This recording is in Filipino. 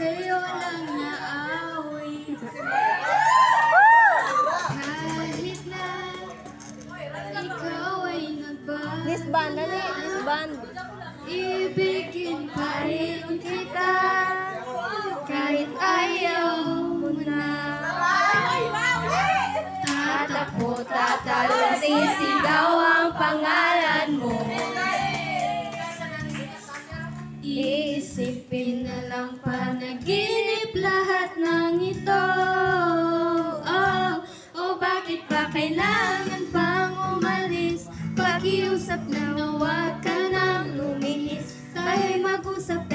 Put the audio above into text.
sa'yo lang naaway. Kahit na ikaw ay nagbago Disband, dali, na, disband. ibigin pa rin kita kahit ayaw mo na. Tatakbo, tatalon, sisigaw ang pangalan mo. Iisipin na lang panaginip lahat ng ito. Oh, bakit pa kailangan pang umalis? Pakiusap na huwag ka nang lumihis. Tayo'y mag-usap